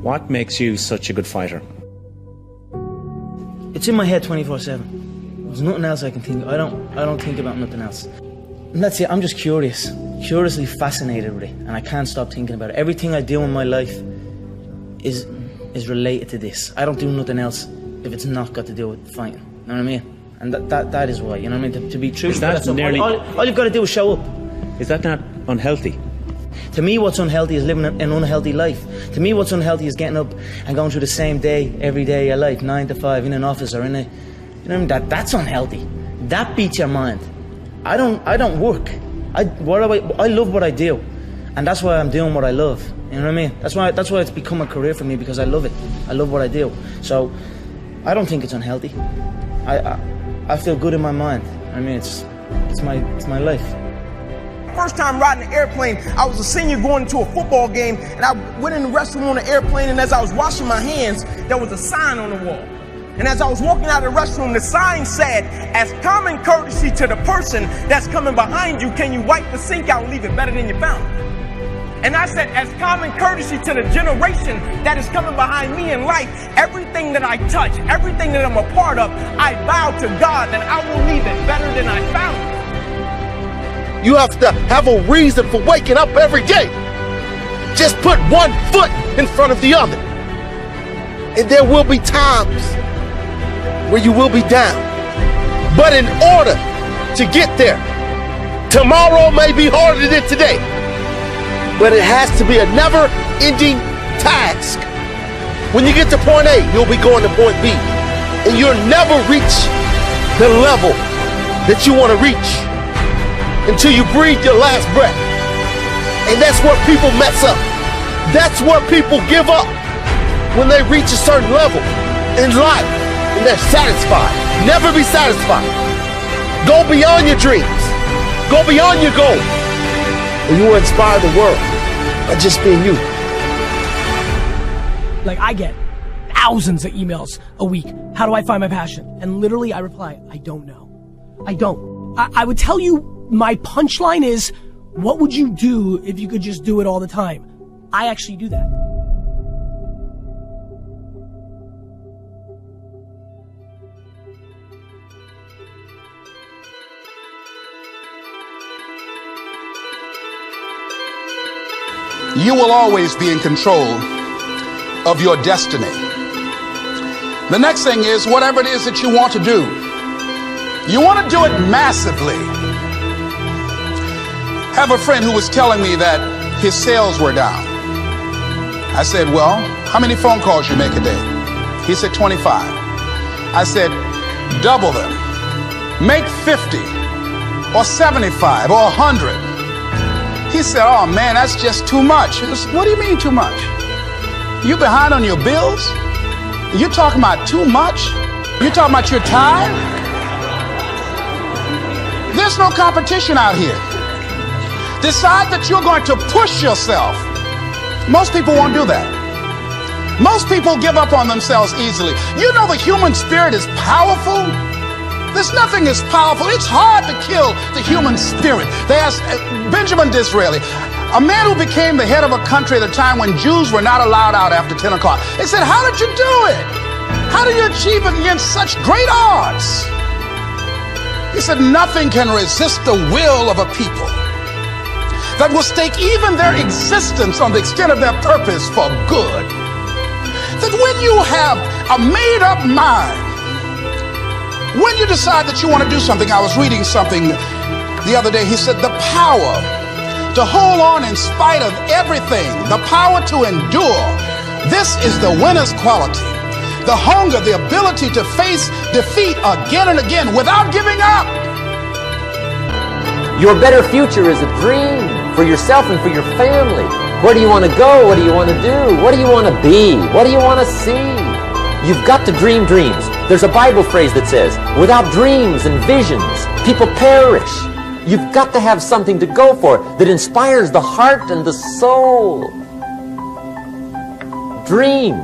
What makes you such a good fighter? It's in my head 24/7. There's nothing else I can think of. I don't think about nothing else. And that's it, I'm just curious. Curiously fascinated with it, and I can't stop thinking about it. Everything I do in my life is related to this. I don't do nothing else if it's not got to do with fighting. You know what I mean? And that is why, you know what I mean? To be true, Is that nearly... all you've got to do is show up. Is that not unhealthy? To me, what's unhealthy is living an unhealthy life. To me, what's unhealthy is getting up and going through the same day every day of your life, 9 to 5, in an office or in a... You know what I mean? That's unhealthy. That beats your mind. I don't work. I love what I do, and that's why I'm doing what I love. You know what I mean? That's why it's become a career for me, because I love it. I love what I do. So I don't think it's unhealthy. I feel good in my mind. I mean, it's my life. First time riding an airplane, I was a senior going to a football game, and I went in the restroom on the airplane, and as I was washing my hands, there was a sign on the wall. And as I was walking out of the restroom, the sign said, "As common courtesy to the person that's coming behind you, can you wipe the sink out and leave it better than you found it?" And I said, as common courtesy to the generation that is coming behind me in life, everything that I touch, everything that I'm a part of, I vow to God that I will leave it better than I found it. You have to have a reason for waking up every day. Just put one foot in front of the other. And there will be times where you will be down. But in order to get there, tomorrow may be harder than today. But it has to be a never-ending task. When you get to point A, you'll be going to point B. And you'll never reach the level that you want to reach until you breathe your last breath. And that's where people mess up. That's where people give up, when they reach a certain level in life and they're satisfied. Never be satisfied. Go beyond your dreams. Go beyond your goals. And you will inspire the world by just being you. Like, I get thousands of emails a week. How do I find my passion? And literally I reply, I don't know. I don't. I would tell you, my punchline is, what would you do if you could just do it all the time? I actually do that. You will always be in control of your destiny. The next thing is, whatever it is that you want to do, you want to do it massively. I have a friend who was telling me that his sales were down. I said, well, how many phone calls you make a day? He said 25. I said, double them. Make 50 or 75 or 100. He said, oh man, that's just too much. I said, what do you mean too much? You behind on your bills? You talking about too much? You talking about you're tired? There's no competition out here. Decide that you're going to push yourself. Most people won't do that. Most people give up on themselves easily. You know the human spirit is powerful. There's nothing as powerful. It's hard to kill the human spirit. They asked Benjamin Disraeli, a man who became the head of a country at a time when Jews were not allowed out after 10 o'clock. They said, how did you do it? How did you achieve it against such great odds? He said, nothing can resist the will of a people that will stake even their existence on the extent of their purpose for good. That when you have a made-up mind, when you decide that you want to do something, I was reading something the other day, he said the power to hold on in spite of everything, the power to endure, this is the winner's quality. The hunger, the ability to face defeat again and again without giving up. Your better future is a dream for yourself and for your family. Where do you want to go? What do you want to do? What do you want to be? What do you want to see? You've got to dream dreams. There's a Bible phrase that says, without dreams and visions, people perish. You've got to have something to go for that inspires the heart and the soul. Dream.